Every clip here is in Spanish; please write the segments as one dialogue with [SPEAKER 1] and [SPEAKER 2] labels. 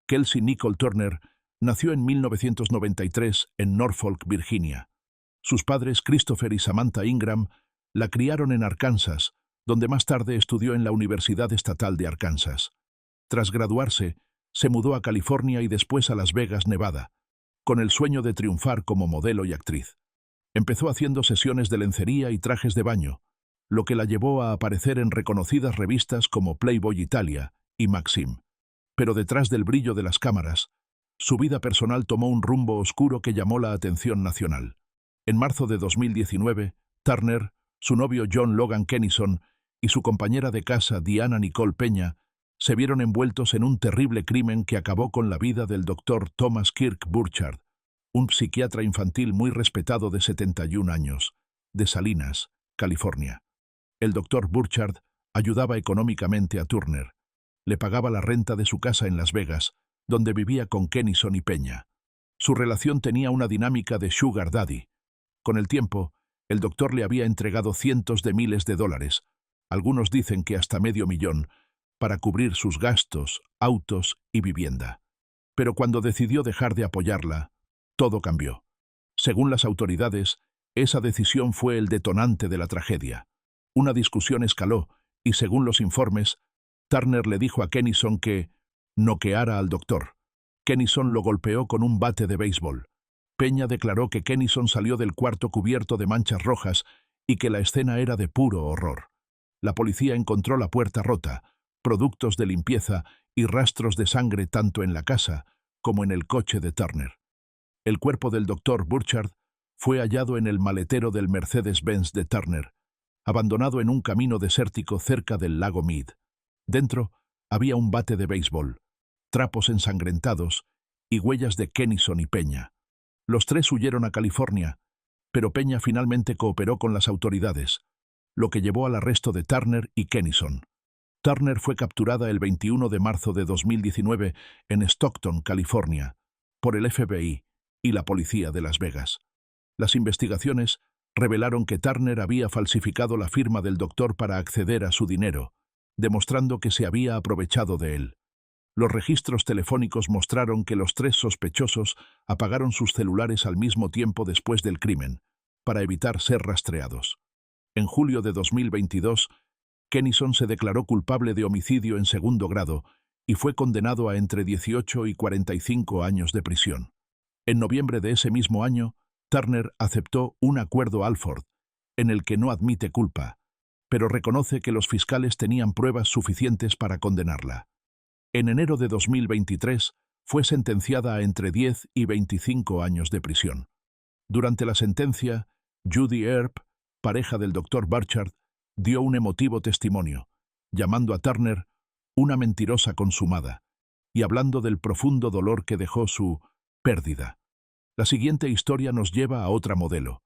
[SPEAKER 1] Kelsey Nicole Turner nació en 1993 en Norfolk, Virginia. Sus padres, Christopher y Samantha Ingram, la criaron en Arkansas, donde más tarde estudió en la Universidad Estatal de Arkansas. Tras graduarse, se mudó a California y después a Las Vegas, Nevada, con el sueño de triunfar como modelo y actriz. Empezó haciendo sesiones de lencería y trajes de baño, lo que la llevó a aparecer en reconocidas revistas como Playboy Italia y Maxim. Pero detrás del brillo de las cámaras, su vida personal tomó un rumbo oscuro que llamó la atención nacional. En marzo de 2019, Turner, su novio John Logan Kennison y su compañera de casa Diana Nicole Peña se vieron envueltos en un terrible crimen que acabó con la vida del Dr. Thomas Kirk Burchard, un psiquiatra infantil muy respetado de 71 años, de Salinas, California. El Dr. Burchard ayudaba económicamente a Turner. Le pagaba la renta de su casa en Las Vegas, donde vivía con Kennison y Peña. Su relación tenía una dinámica de sugar daddy. Con el tiempo, el doctor le había entregado cientos de miles de dólares, algunos dicen que hasta $500,000, para cubrir sus gastos, autos y vivienda. Pero cuando decidió dejar de apoyarla, todo cambió. Según las autoridades, esa decisión fue el detonante de la tragedia. Una discusión escaló y, según los informes, Turner le dijo a Kennison que noqueara al doctor. Kennison lo golpeó con un bate de béisbol. Peña declaró que Kennison salió del cuarto cubierto de manchas rojas y que la escena era de puro horror. La policía encontró la puerta rota, productos de limpieza y rastros de sangre tanto en la casa como en el coche de Turner. El cuerpo del Dr. Burchard fue hallado en el maletero del Mercedes-Benz de Turner, abandonado en un camino desértico cerca del lago Mead. Dentro había un bate de béisbol, trapos ensangrentados y huellas de Kennison y Peña. Los tres huyeron a California, pero Peña finalmente cooperó con las autoridades, lo que llevó al arresto de Turner y Kennison. Turner fue capturada el 21 de marzo de 2019 en Stockton, California, por el FBI y la policía de Las Vegas. Las investigaciones revelaron que Turner había falsificado la firma del doctor para acceder a su dinero, demostrando que se había aprovechado de él. Los registros telefónicos mostraron que los tres sospechosos apagaron sus celulares al mismo tiempo después del crimen, para evitar ser rastreados. En julio de 2022, Kennison se declaró culpable de homicidio en segundo grado y fue condenado a entre 18 y 45 años de prisión. En noviembre de ese mismo año, Turner aceptó un acuerdo Alford, en el que no admite culpa, pero reconoce que los fiscales tenían pruebas suficientes para condenarla. En enero de 2023, fue sentenciada a entre 10 y 25 años de prisión. Durante la sentencia, Judy Earp, pareja del Dr. Burchard, dio un emotivo testimonio, llamando a Turner una mentirosa consumada y hablando del profundo dolor que dejó su pérdida. La siguiente historia nos lleva a otra modelo,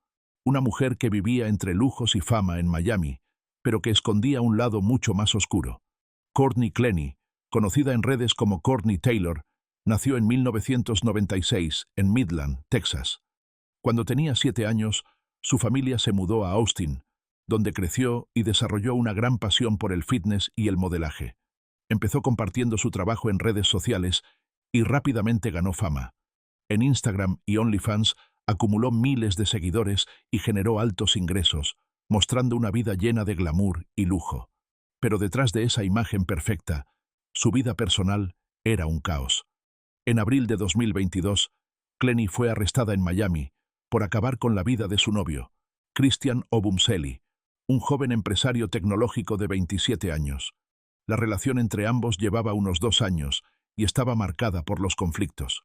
[SPEAKER 1] una mujer que vivía entre lujos y fama en Miami, pero que escondía un lado mucho más oscuro. Courtney Clenny, conocida en redes como Courtney Taylor, nació en 1996 en Midland, Texas. Cuando tenía 7 años, su familia se mudó a Austin, donde creció y desarrolló una gran pasión por el fitness y el modelaje. Empezó compartiendo su trabajo en redes sociales y rápidamente ganó fama. En Instagram y OnlyFans acumuló miles de seguidores y generó altos ingresos, mostrando una vida llena de glamour y lujo. Pero detrás de esa imagen perfecta, su vida personal era un caos. En abril de 2022, Clenny fue arrestada en Miami por acabar con la vida de su novio, Christian Obumseli, un joven empresario tecnológico de 27 años. La relación entre ambos llevaba unos 2 años y estaba marcada por los conflictos.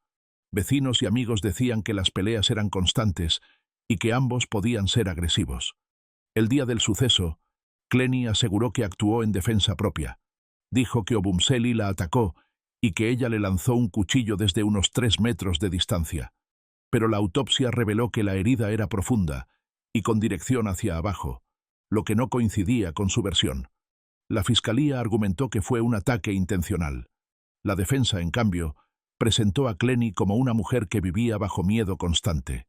[SPEAKER 1] Vecinos y amigos decían que las peleas eran constantes y que ambos podían ser agresivos. El día del suceso, Clenny aseguró que actuó en defensa propia. Dijo que Obumseli la atacó y que ella le lanzó un cuchillo desde unos 3 metros de distancia. Pero la autopsia reveló que la herida era profunda y con dirección hacia abajo, lo que no coincidía con su versión. La fiscalía argumentó que fue un ataque intencional. La defensa, en cambio, presentó a Clenny como una mujer que vivía bajo miedo constante.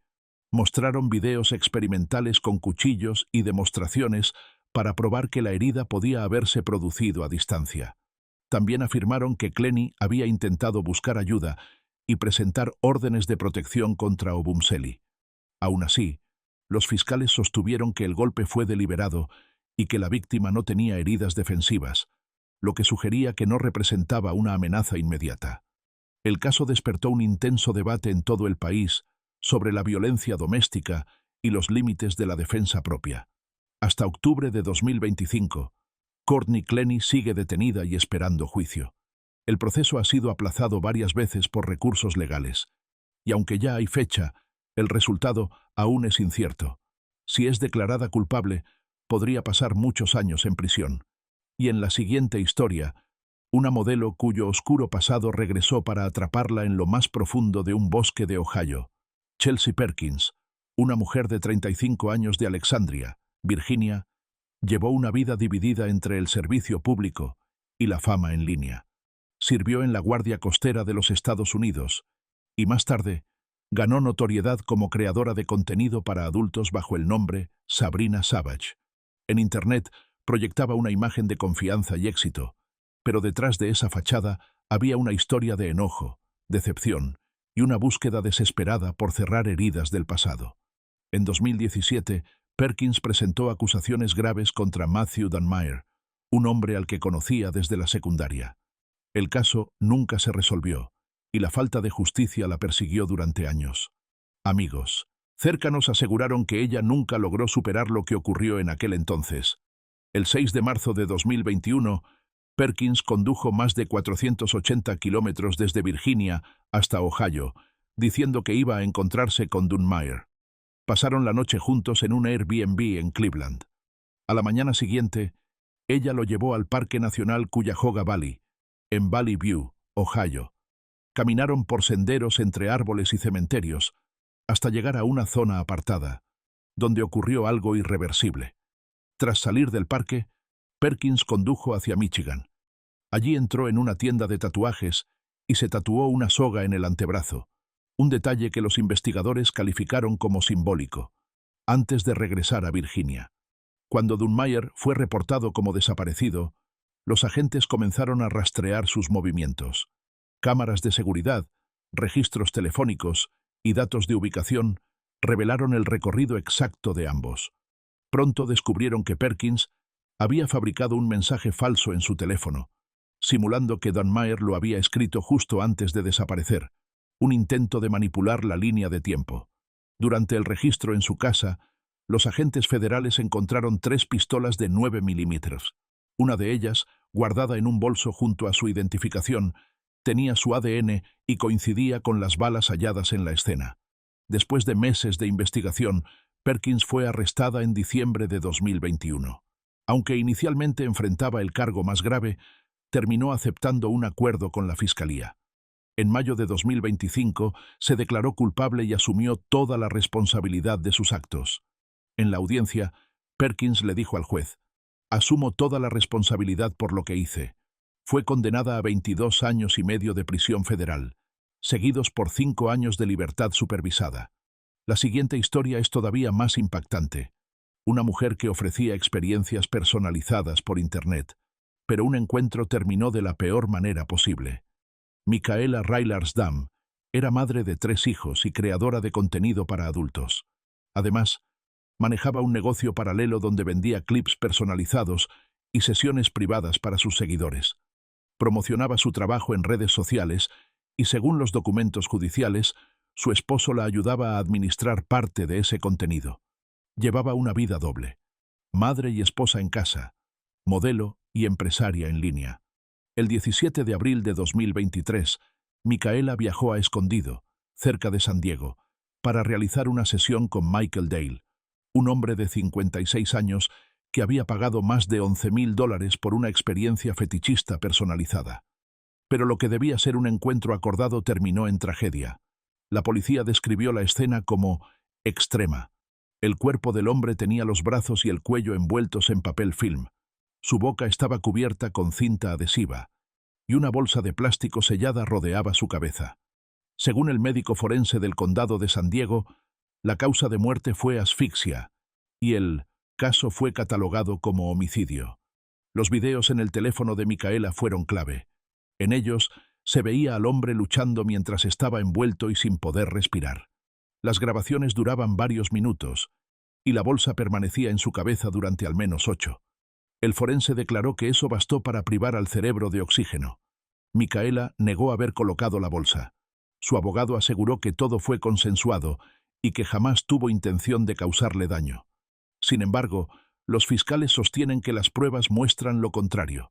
[SPEAKER 1] Mostraron videos experimentales con cuchillos y demostraciones para probar que la herida podía haberse producido a distancia. También afirmaron que Clenny había intentado buscar ayuda y presentar órdenes de protección contra Obumseli. Aún así, los fiscales sostuvieron que el golpe fue deliberado y que la víctima no tenía heridas defensivas, lo que sugería que no representaba una amenaza inmediata. El caso despertó un intenso debate en todo el país sobre la violencia doméstica y los límites de la defensa propia. Hasta octubre de 2025, Courtney Clenny sigue detenida y esperando juicio. El proceso ha sido aplazado varias veces por recursos legales, y aunque ya hay fecha, el resultado aún es incierto. Si es declarada culpable, podría pasar muchos años en prisión. Y en la siguiente historia, una modelo cuyo oscuro pasado regresó para atraparla en lo más profundo de un bosque de Ohio. Chelsea Perkins, una mujer de 35 años de Alexandria, Virginia, llevó una vida dividida entre el servicio público y la fama en línea. Sirvió en la Guardia Costera de los Estados Unidos y más tarde ganó notoriedad como creadora de contenido para adultos bajo el nombre Sabrina Savage. En Internet proyectaba una imagen de confianza y éxito, pero detrás de esa fachada había una historia de enojo, decepción y una búsqueda desesperada por cerrar heridas del pasado. En 2017, Perkins presentó acusaciones graves contra Matthew Dunmire, un hombre al que conocía desde la secundaria. El caso nunca se resolvió, y la falta de justicia la persiguió durante años. Amigos cercanos aseguraron que ella nunca logró superar lo que ocurrió en aquel entonces. El 6 de marzo de 2021, Perkins condujo más de 480 kilómetros desde Virginia hasta Ohio, diciendo que iba a encontrarse con Dunmire. Pasaron la noche juntos en un Airbnb en Cleveland. A la mañana siguiente, ella lo llevó al Parque Nacional Cuyahoga Valley, en Valley View, Ohio. Caminaron por senderos entre árboles y cementerios, hasta llegar a una zona apartada, donde ocurrió algo irreversible. Tras salir del parque, Perkins condujo hacia Michigan. Allí entró en una tienda de tatuajes y se tatuó una soga en el antebrazo, un detalle que los investigadores calificaron como simbólico, antes de regresar a Virginia. Cuando Dunmire fue reportado como desaparecido, los agentes comenzaron a rastrear sus movimientos. Cámaras de seguridad, registros telefónicos y datos de ubicación revelaron el recorrido exacto de ambos. Pronto descubrieron que Perkins había fabricado un mensaje falso en su teléfono, simulando que Dunmire lo había escrito justo antes de desaparecer, un intento de manipular la línea de tiempo. Durante el registro en su casa, los agentes federales encontraron 3 pistolas de 9 milímetros. Una de ellas, guardada en un bolso junto a su identificación, tenía su ADN y coincidía con las balas halladas en la escena. Después de meses de investigación, Perkins fue arrestada en diciembre de 2021. Aunque inicialmente enfrentaba el cargo más grave, terminó aceptando un acuerdo con la Fiscalía. En mayo de 2025 se declaró culpable y asumió toda la responsabilidad de sus actos. En la audiencia, Perkins le dijo al juez: «Asumo toda la responsabilidad por lo que hice». Fue condenada a 22 años y medio de prisión federal, seguidos por 5 años de libertad supervisada. La siguiente historia es todavía más impactante. Una mujer que ofrecía experiencias personalizadas por Internet, pero un encuentro terminó de la peor manera posible. Micaela Raylarsdam era madre de 3 hijos y creadora de contenido para adultos. Además, manejaba un negocio paralelo donde vendía clips personalizados y sesiones privadas para sus seguidores. Promocionaba su trabajo en redes sociales y, según los documentos judiciales, su esposo la ayudaba a administrar parte de ese contenido. Llevaba una vida doble: madre y esposa en casa, modelo y empresaria en línea. El 17 de abril de 2023, Micaela viajó a Escondido, cerca de San Diego, para realizar una sesión con Michael Dale, un hombre de 56 años que había pagado más de $11,000 por una experiencia fetichista personalizada. Pero lo que debía ser un encuentro acordado terminó en tragedia. La policía describió la escena como extrema. El cuerpo del hombre tenía los brazos y el cuello envueltos en papel film. Su boca estaba cubierta con cinta adhesiva, y una bolsa de plástico sellada rodeaba su cabeza. Según el médico forense del condado de San Diego, la causa de muerte fue asfixia, y el caso fue catalogado como homicidio. Los videos en el teléfono de Micaela fueron clave. En ellos se veía al hombre luchando mientras estaba envuelto y sin poder respirar. Las grabaciones duraban varios minutos, y la bolsa permanecía en su cabeza durante al menos 8. El forense declaró que eso bastó para privar al cerebro de oxígeno. Micaela negó haber colocado la bolsa. Su abogado aseguró que todo fue consensuado y que jamás tuvo intención de causarle daño. Sin embargo, los fiscales sostienen que las pruebas muestran lo contrario.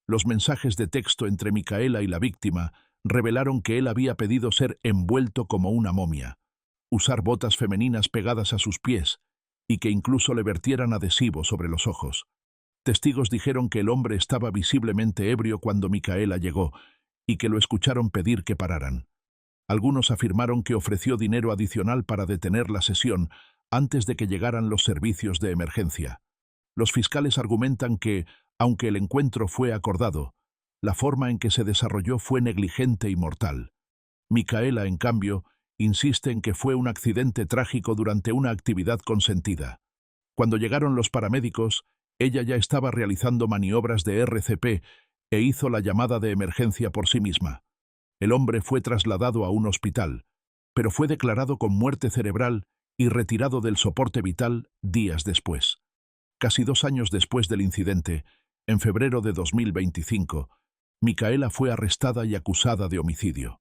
[SPEAKER 1] Los mensajes de texto entre Micaela y la víctima revelaron que él había pedido ser envuelto como una momia, usar botas femeninas pegadas a sus pies y que incluso le vertieran adhesivo sobre los ojos. Testigos dijeron que el hombre estaba visiblemente ebrio cuando Micaela llegó y que lo escucharon pedir que pararan. Algunos afirmaron que ofreció dinero adicional para detener la sesión antes de que llegaran los servicios de emergencia. Los fiscales argumentan que, aunque el encuentro fue acordado, la forma en que se desarrolló fue negligente y mortal. Micaela, en cambio, insiste en que fue un accidente trágico durante una actividad consentida. Cuando llegaron los paramédicos, ella ya estaba realizando maniobras de RCP e hizo la llamada de emergencia por sí misma. El hombre fue trasladado a un hospital, pero fue declarado con muerte cerebral y retirado del soporte vital días después. Casi 2 años después del incidente, en febrero de 2025, Micaela fue arrestada y acusada de homicidio.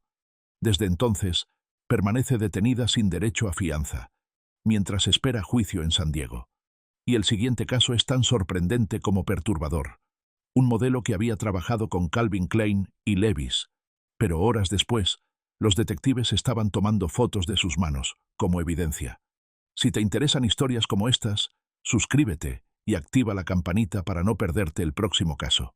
[SPEAKER 1] Desde entonces, permanece detenida sin derecho a fianza, mientras espera juicio en San Diego. Y el siguiente caso es tan sorprendente como perturbador. Un modelo que había trabajado con Calvin Klein y Levi's, pero horas después, los detectives estaban tomando fotos de sus manos, como evidencia. Si te interesan historias como estas, suscríbete y activa la campanita para no perderte el próximo caso.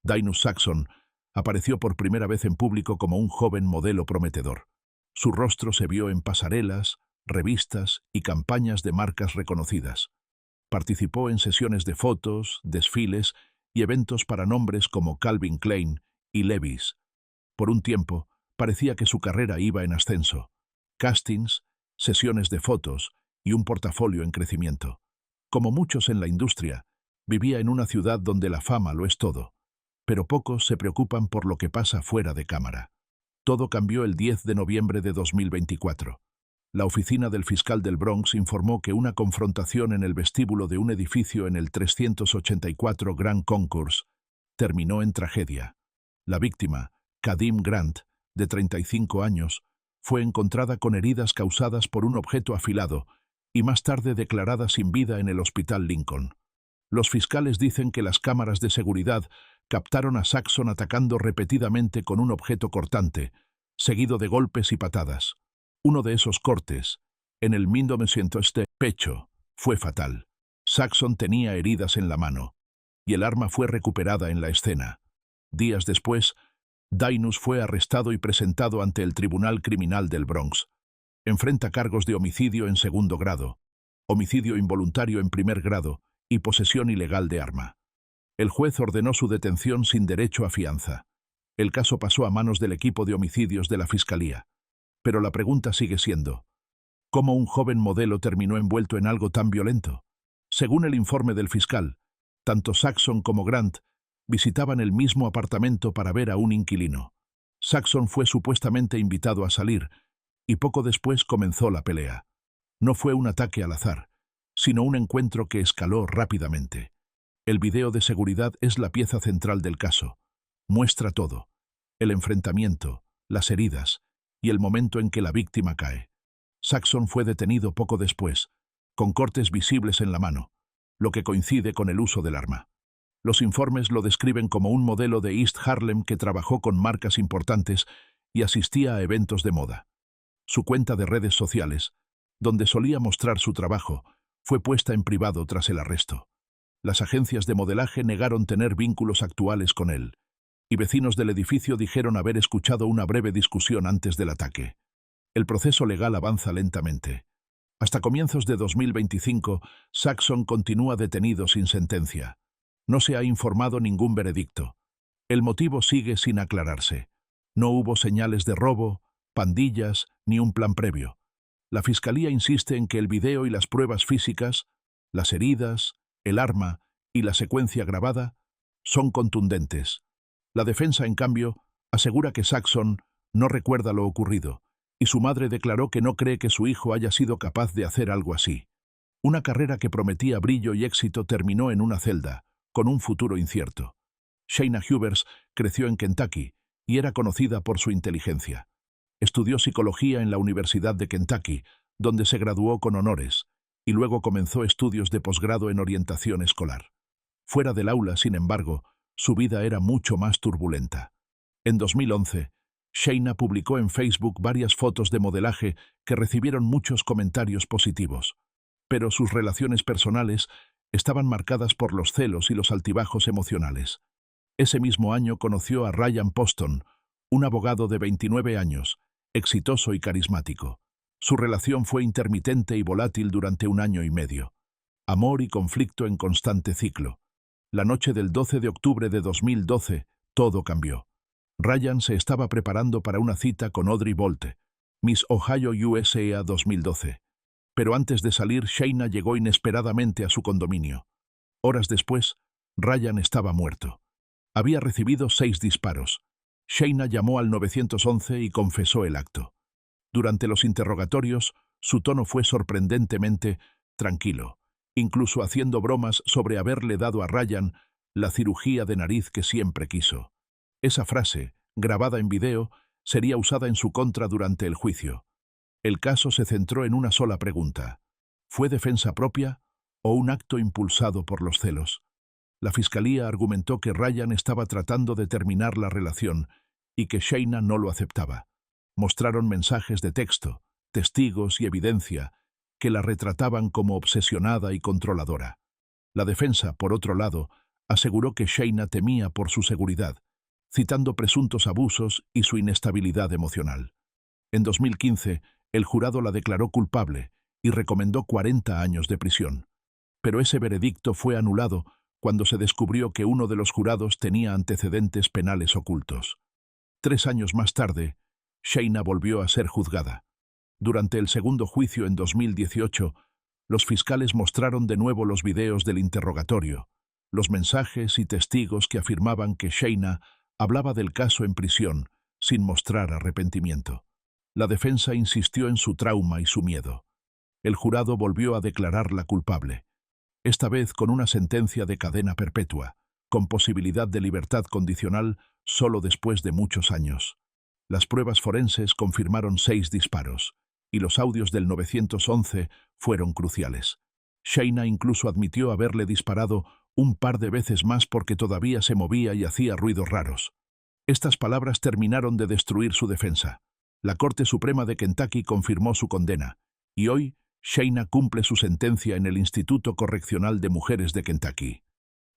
[SPEAKER 1] Dainus Saxon apareció por primera vez en público como un joven modelo prometedor. Su rostro se vio en pasarelas, revistas y campañas de marcas reconocidas. Participó en sesiones de fotos, desfiles y eventos para nombres como Calvin Klein y Levi's. Por un tiempo, parecía que su carrera iba en ascenso. Castings, sesiones de fotos y un portafolio en crecimiento. Como muchos en la industria, vivía en una ciudad donde la fama lo es todo, pero pocos se preocupan por lo que pasa fuera de cámara. Todo cambió el 10 de noviembre de 2024. La oficina del fiscal del Bronx informó que una confrontación en el vestíbulo de un edificio en el 384 Grand Concourse terminó en tragedia. La víctima, Kadim Grant, de 35 años, fue encontrada con heridas causadas por un objeto afilado y más tarde declarada sin vida en el Hospital Lincoln. Los fiscales dicen que las cámaras de seguridad captaron a Saxon atacando repetidamente con un objeto cortante, seguido de golpes y patadas. Uno de esos cortes, en el 1900 pecho, fue fatal. Saxon tenía heridas en la mano, y el arma fue recuperada en la escena. Días después, Dainus fue arrestado y presentado ante el Tribunal Criminal del Bronx. Enfrenta cargos de homicidio en segundo grado, homicidio involuntario en primer grado y posesión ilegal de arma. El juez ordenó su detención sin derecho a fianza. El caso pasó a manos del equipo de homicidios de la Fiscalía. Pero la pregunta sigue siendo, ¿cómo un joven modelo terminó envuelto en algo tan violento? Según el informe del fiscal, tanto Saxon como Grant visitaban el mismo apartamento para ver a un inquilino. Saxon fue supuestamente invitado a salir, y poco después comenzó la pelea. No fue un ataque al azar, sino un encuentro que escaló rápidamente. El video de seguridad es la pieza central del caso. Muestra todo: el enfrentamiento, las heridas y el momento en que la víctima cae. Saxon fue detenido poco después, con cortes visibles en la mano, lo que coincide con el uso del arma. Los informes lo describen como un modelo de East Harlem que trabajó con marcas importantes y asistía a eventos de moda. Su cuenta de redes sociales, donde solía mostrar su trabajo, fue puesta en privado tras el arresto. Las agencias de modelaje negaron tener vínculos actuales con él, y vecinos del edificio dijeron haber escuchado una breve discusión antes del ataque. El proceso legal avanza lentamente. Hasta comienzos de 2025, Saxon continúa detenido sin sentencia. No se ha informado ningún veredicto. El motivo sigue sin aclararse. No hubo señales de robo, pandillas, ni un plan previo. La Fiscalía insiste en que el video y las pruebas físicas, las heridas, el arma y la secuencia grabada son contundentes. La defensa, en cambio, asegura que Saxon no recuerda lo ocurrido, y su madre declaró que no cree que su hijo haya sido capaz de hacer algo así. Una carrera que prometía brillo y éxito terminó en una celda, con un futuro incierto. Shayna Hughes creció en Kentucky y era conocida por su inteligencia. Estudió psicología en la Universidad de Kentucky, donde se graduó con honores, y luego comenzó estudios de posgrado en orientación escolar. Fuera del aula, sin embargo, su vida era mucho más turbulenta. En 2011, Shayna publicó en Facebook varias fotos de modelaje que recibieron muchos comentarios positivos, pero sus relaciones personales estaban marcadas por los celos y los altibajos emocionales. Ese mismo año conoció a Ryan Poston, un abogado de 29 años, exitoso y carismático. Su relación fue intermitente y volátil durante 1 año y medio. Amor y conflicto en constante ciclo. La noche del 12 de octubre de 2012, todo cambió. Ryan se estaba preparando para una cita con Audrey Bolte, Miss Ohio USA 2012. Pero antes de salir, Shayna llegó inesperadamente a su condominio. Horas después, Ryan estaba muerto. Había recibido 6 disparos. Shayna llamó al 911 y confesó el acto. Durante los interrogatorios, su tono fue sorprendentemente tranquilo, incluso haciendo bromas sobre haberle dado a Ryan la cirugía de nariz que siempre quiso. Esa frase, grabada en video, sería usada en su contra durante el juicio. El caso se centró en una sola pregunta: ¿fue defensa propia o un acto impulsado por los celos? La fiscalía argumentó que Ryan estaba tratando de terminar la relación y que Shayna no lo aceptaba. Mostraron mensajes de texto, testigos y evidencia que la retrataban como obsesionada y controladora. La defensa, por otro lado, aseguró que Shayna temía por su seguridad, citando presuntos abusos y su inestabilidad emocional. En 2015, el jurado la declaró culpable y recomendó 40 años de prisión. Pero ese veredicto fue anulado cuando se descubrió que uno de los jurados tenía antecedentes penales ocultos. 3 años más tarde, Shayna volvió a ser juzgada. Durante el segundo juicio en 2018, los fiscales mostraron de nuevo los videos del interrogatorio, los mensajes y testigos que afirmaban que Shayna hablaba del caso en prisión, sin mostrar arrepentimiento. La defensa insistió en su trauma y su miedo. El jurado volvió a declararla culpable, esta vez con una sentencia de cadena perpetua, con posibilidad de libertad condicional solo después de muchos años. Las pruebas forenses confirmaron 6 disparos, y los audios del 911 fueron cruciales. Shayna incluso admitió haberle disparado un par de veces más porque todavía se movía y hacía ruidos raros. Estas palabras terminaron de destruir su defensa. La Corte Suprema de Kentucky confirmó su condena, y hoy Shayna cumple su sentencia en el Instituto Correccional de Mujeres de Kentucky.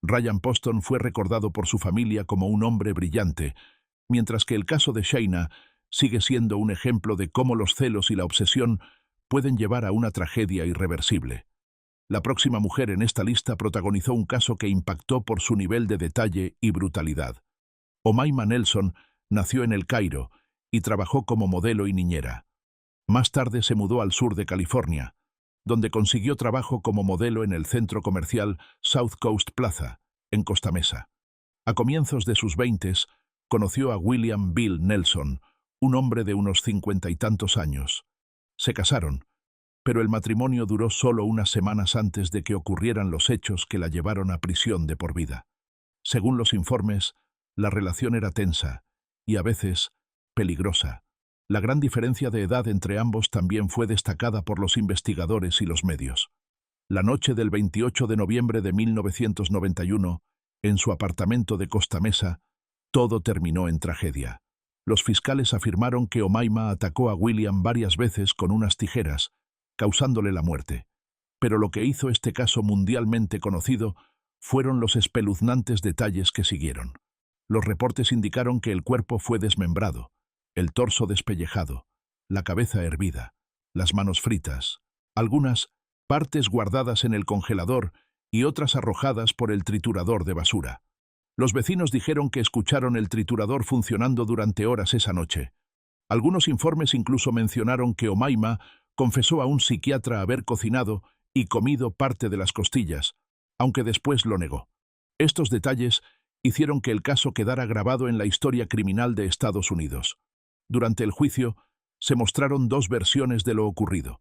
[SPEAKER 1] Ryan Poston fue recordado por su familia como un hombre brillante, mientras que el caso de Shayna sigue siendo un ejemplo de cómo los celos y la obsesión pueden llevar a una tragedia irreversible. La próxima mujer en esta lista protagonizó un caso que impactó por su nivel de detalle y brutalidad. Omaima Nelson nació en El Cairo y trabajó como modelo y niñera. Más tarde se mudó al sur de California, donde consiguió trabajo como modelo en el centro comercial South Coast Plaza, en Costa Mesa. A comienzos de sus 20s, conoció a William Bill Nelson, un hombre de unos 50 y tantos años. Se casaron, pero el matrimonio duró solo unas semanas antes de que ocurrieran los hechos que la llevaron a prisión de por vida. Según los informes, la relación era tensa y a veces peligrosa. La gran diferencia de edad entre ambos también fue destacada por los investigadores y los medios. La noche del 28 de noviembre de 1991, en su apartamento de Costa Mesa, todo terminó en tragedia. Los fiscales afirmaron que Omaima atacó a William varias veces con unas tijeras, causándole la muerte. Pero lo que hizo este caso mundialmente conocido fueron los espeluznantes detalles que siguieron. Los reportes indicaron que el cuerpo fue desmembrado, el torso despellejado, la cabeza hervida, las manos fritas, algunas partes guardadas en el congelador y otras arrojadas por el triturador de basura. Los vecinos dijeron que escucharon el triturador funcionando durante horas esa noche. Algunos informes incluso mencionaron que Omaima confesó a un psiquiatra haber cocinado y comido parte de las costillas, aunque después lo negó. Estos detalles hicieron que el caso quedara grabado en la historia criminal de Estados Unidos. Durante el juicio, se mostraron dos versiones de lo ocurrido.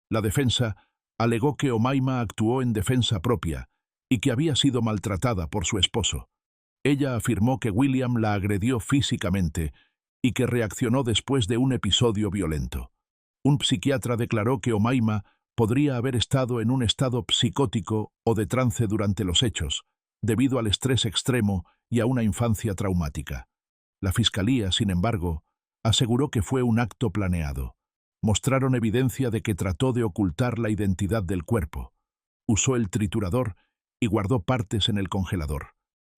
[SPEAKER 1] La defensa alegó que Omaima actuó en defensa propia y que había sido maltratada por su esposo. Ella afirmó que William la agredió físicamente y que reaccionó después de un episodio violento. Un psiquiatra declaró que Omaima podría haber estado en un estado psicótico o de trance durante los hechos, debido al estrés extremo y a una infancia traumática. La fiscalía, sin embargo, aseguró que fue un acto planeado. Mostraron evidencia de que trató de ocultar la identidad del cuerpo. Usó el triturador y guardó partes en el congelador.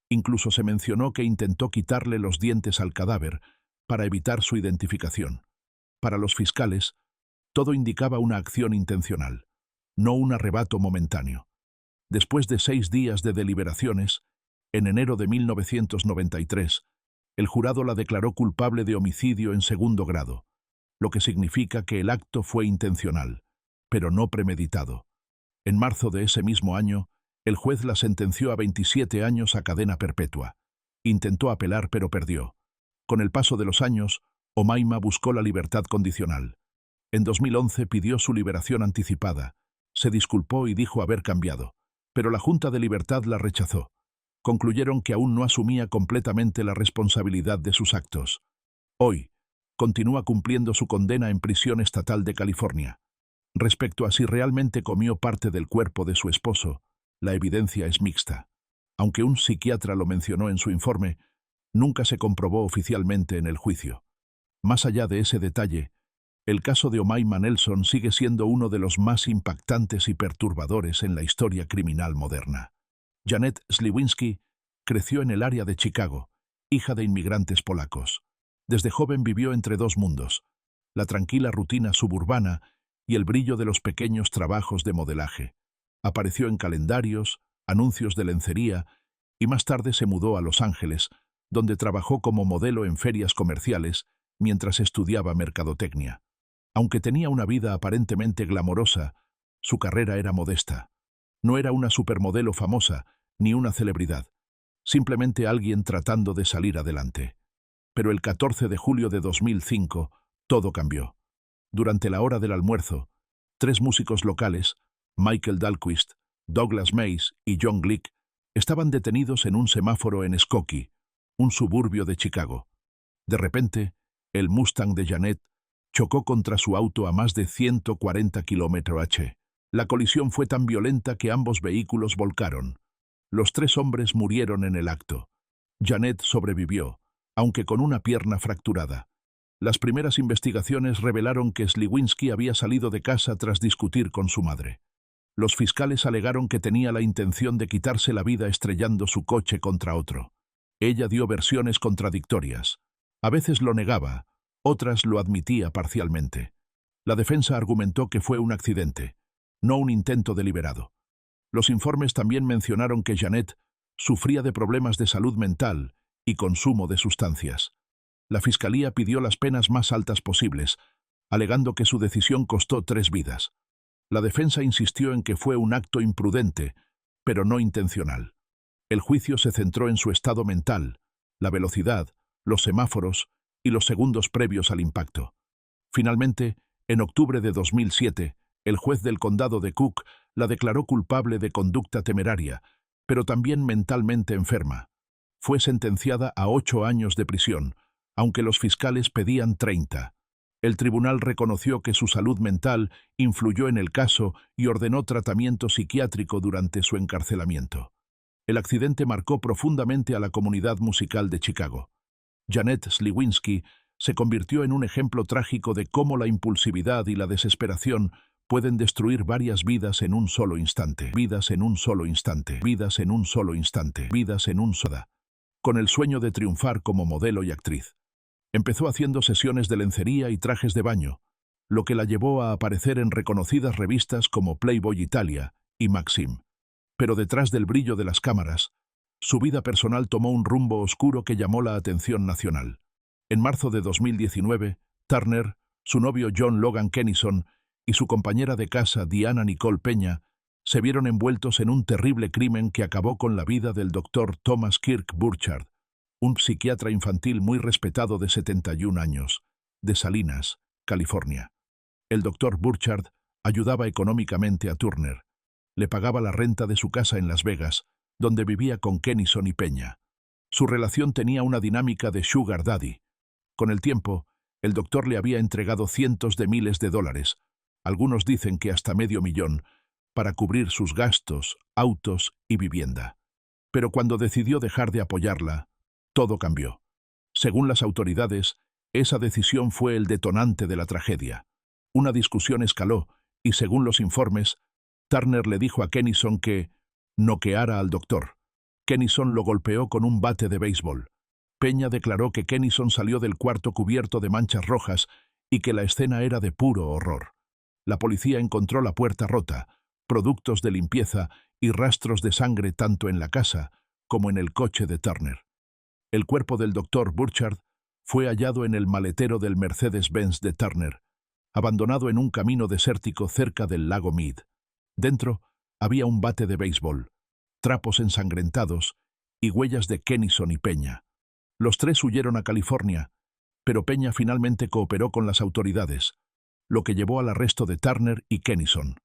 [SPEAKER 1] Incluso se mencionó que intentó quitarle los dientes al cadáver para evitar su identificación. Para los fiscales, todo indicaba una acción intencional, no un arrebato momentáneo. Después de 6 días de deliberaciones, en enero de 1993, el jurado la declaró culpable de homicidio en segundo grado, lo que significa que el acto fue intencional, pero no premeditado. En marzo de ese mismo año, el juez la sentenció a 27 años a cadena perpetua. Intentó apelar, pero perdió. Con el paso de los años, Omaima buscó la libertad condicional. En 2011 pidió su liberación anticipada, se disculpó y dijo haber cambiado, pero la Junta de Libertad la rechazó. Concluyeron que aún no asumía completamente la responsabilidad de sus actos. Hoy, continúa cumpliendo su condena en prisión estatal de California. Respecto a si realmente comió parte del cuerpo de su esposo, la evidencia es mixta. Aunque un psiquiatra lo mencionó en su informe, nunca se comprobó oficialmente en el juicio. Más allá de ese detalle, el caso de Omaima Nelson sigue siendo uno de los más impactantes y perturbadores en la historia criminal moderna. Janet Sliwinski creció en el área de Chicago, hija de inmigrantes polacos. Desde joven vivió entre dos mundos, la tranquila rutina suburbana y el brillo de los pequeños trabajos de modelaje. Apareció en calendarios, anuncios de lencería y más tarde se mudó a Los Ángeles, donde trabajó como modelo en ferias comerciales mientras estudiaba mercadotecnia. Aunque tenía una vida aparentemente glamorosa, su carrera era modesta. No era una supermodelo famosa, ni una celebridad, simplemente alguien tratando de salir adelante. Pero el 14 de julio de 2005, todo cambió. Durante la hora del almuerzo, 3 músicos locales, Michael Dahlquist, Douglas Mays y John Glick, estaban detenidos en un semáforo en Skokie, un suburbio de Chicago. De repente, el Mustang de Janet chocó contra su auto a más de 140 km/h. La colisión fue tan violenta que ambos vehículos volcaron. Los 3 hombres murieron en el acto. Janet sobrevivió, aunque con una pierna fracturada. Las primeras investigaciones revelaron que Sliwinski había salido de casa tras discutir con su madre. Los fiscales alegaron que tenía la intención de quitarse la vida estrellando su coche contra otro. Ella dio versiones contradictorias. A veces lo negaba, otras lo admitía parcialmente. La defensa argumentó que fue un accidente, no un intento deliberado. Los informes también mencionaron que Janet sufría de problemas de salud mental y consumo de sustancias. La fiscalía pidió las penas más altas posibles, alegando que su decisión costó 3 vidas. La defensa insistió en que fue un acto imprudente, pero no intencional. El juicio se centró en su estado mental, la velocidad, los semáforos y los segundos previos al impacto. Finalmente, en octubre de 2007, el juez del condado de Cook la declaró culpable de conducta temeraria, pero también mentalmente enferma. Fue sentenciada a 8 años de prisión, aunque los fiscales pedían 30. El tribunal reconoció que su salud mental influyó en el caso y ordenó tratamiento psiquiátrico durante su encarcelamiento. El accidente marcó profundamente a la comunidad musical de Chicago. Janet Sliwinski se convirtió en un ejemplo trágico de cómo la impulsividad y la desesperación pueden destruir varias vidas en un solo instante. Vidas en un solo instante. Vidas en un solo instante. Vidas en un soda. Con el sueño de triunfar como modelo y actriz. Empezó haciendo sesiones de lencería y trajes de baño, lo que la llevó a aparecer en reconocidas revistas como Playboy Italia y Maxim. Pero detrás del brillo de las cámaras, su vida personal tomó un rumbo oscuro que llamó la atención nacional. En marzo de 2019, Turner, su novio John Logan Kennison y su compañera de casa Diana Nicole Peña se vieron envueltos en un terrible crimen que acabó con la vida del doctor Thomas Kirk Burchard, un psiquiatra infantil muy respetado de 71 años, de Salinas, California. El doctor Burchard ayudaba económicamente a Turner. Le pagaba la renta de su casa en Las Vegas, donde vivía con Kennison y Peña. Su relación tenía una dinámica de sugar daddy. Con el tiempo, el doctor le había entregado cientos de miles de dólares, algunos dicen que hasta $500,000, para cubrir sus gastos, autos y vivienda. Pero cuando decidió dejar de apoyarla, todo cambió. Según las autoridades, esa decisión fue el detonante de la tragedia. Una discusión escaló y, según los informes, Turner le dijo a Kennison que noqueara al doctor. Kennison lo golpeó con un bate de béisbol. Peña declaró que Kennison salió del cuarto cubierto de manchas rojas y que la escena era de puro horror. La policía encontró la puerta rota, productos de limpieza y rastros de sangre tanto en la casa como en el coche de Turner. El cuerpo del doctor Burchard fue hallado en el maletero del Mercedes-Benz de Turner, abandonado en un camino desértico cerca del lago Mead. Dentro había un bate de béisbol, trapos ensangrentados y huellas de Kennison y Peña. Los tres huyeron a California, pero Peña finalmente cooperó con las autoridades, lo que llevó al arresto de Turner y Kennison.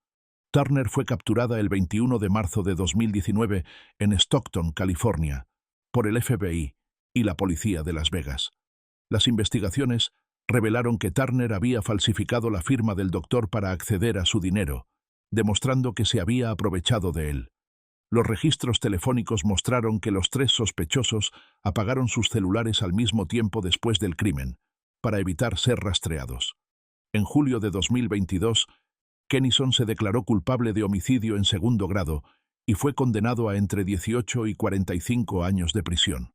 [SPEAKER 1] Turner fue capturada el 21 de marzo de 2019 en Stockton, California, por el FBI y la policía de Las Vegas. Las investigaciones revelaron que Turner había falsificado la firma del doctor para acceder a su dinero, demostrando que se había aprovechado de él. Los registros telefónicos mostraron que los tres sospechosos apagaron sus celulares al mismo tiempo después del crimen, para evitar ser rastreados. En julio de 2022, Kennison se declaró culpable de homicidio en segundo grado y fue condenado a entre 18 y 45 años de prisión.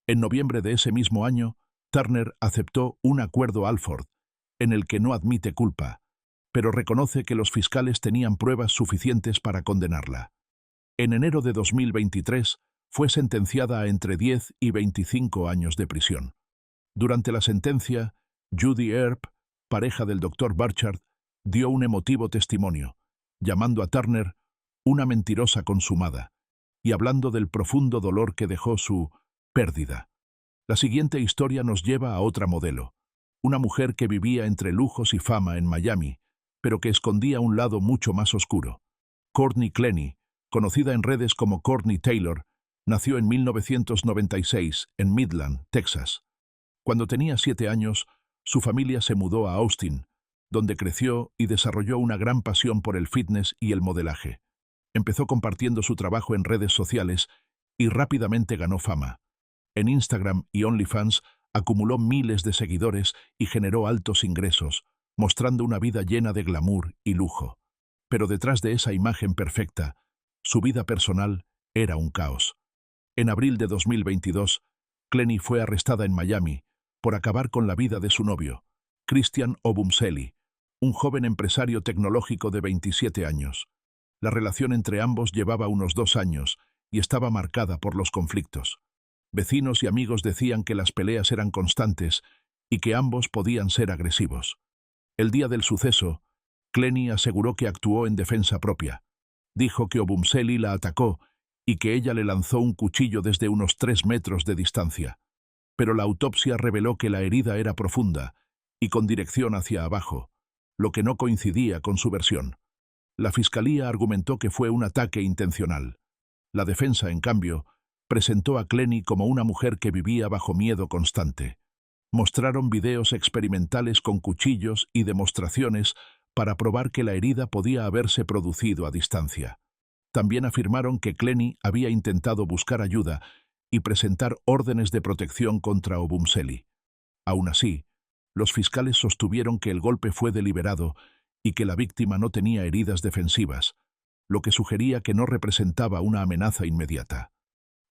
[SPEAKER 1] En noviembre de ese mismo año, Turner aceptó un acuerdo Alford, en el que no admite culpa, pero reconoce que los fiscales tenían pruebas suficientes para condenarla. En enero de 2023, fue sentenciada a entre 10 y 25 años de prisión. Durante la sentencia, Judy Earp, pareja del Dr. Burchard, dio un emotivo testimonio, llamando a Turner una mentirosa consumada y hablando del profundo dolor que dejó su pérdida. La siguiente historia nos lleva a otra modelo, una mujer que vivía entre lujos y fama en Miami, pero que escondía un lado mucho más oscuro. Courtney Clenny, conocida en redes como Courtney Taylor, nació en 1996 en Midland, Texas. Cuando tenía 7 años, su familia se mudó a Austin, donde creció y desarrolló una gran pasión por el fitness y el modelaje. Empezó compartiendo su trabajo en redes sociales y rápidamente ganó fama. En Instagram y OnlyFans acumuló miles de seguidores y generó altos ingresos, mostrando una vida llena de glamour y lujo. Pero detrás de esa imagen perfecta, su vida personal era un caos. En abril de 2022, Clenny fue arrestada en Miami por acabar con la vida de su novio, Christian Obumseli, un joven empresario tecnológico de 27 años. La relación entre ambos llevaba unos 2 años y estaba marcada por los conflictos. Vecinos y amigos decían que las peleas eran constantes y que ambos podían ser agresivos. El día del suceso, Clenny aseguró que actuó en defensa propia. Dijo que Obumseli la atacó y que ella le lanzó un cuchillo desde unos 3 metros de distancia. Pero la autopsia reveló que la herida era profunda y con dirección hacia abajo, lo que no coincidía con su versión. La fiscalía argumentó que fue un ataque intencional. La defensa, en cambio, presentó a Clenny como una mujer que vivía bajo miedo constante. Mostraron videos experimentales con cuchillos y demostraciones para probar que la herida podía haberse producido a distancia. También afirmaron que Clenny había intentado buscar ayuda y presentar órdenes de protección contra Obumseli. Aún así, los fiscales sostuvieron que el golpe fue deliberado y que la víctima no tenía heridas defensivas, lo que sugería que no representaba una amenaza inmediata.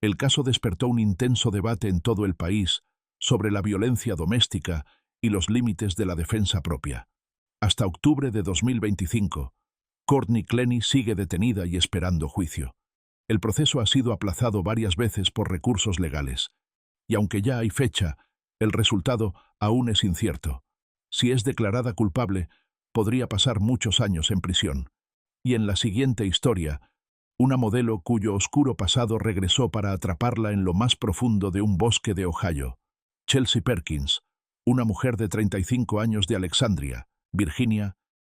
[SPEAKER 1] El caso despertó un intenso debate en todo el país sobre la violencia doméstica y los límites de la defensa propia. Hasta octubre de 2025, Courtney Clenny sigue detenida y esperando juicio. El proceso ha sido aplazado varias veces por recursos legales, y aunque ya hay fecha, el resultado aún es incierto. Si es declarada culpable, podría pasar muchos años en prisión. Y en la siguiente historia, una modelo cuyo oscuro pasado regresó para atraparla en lo más profundo de un bosque de Ohio. Chelsea Perkins, una mujer de 35 años de Alexandria, Virginia,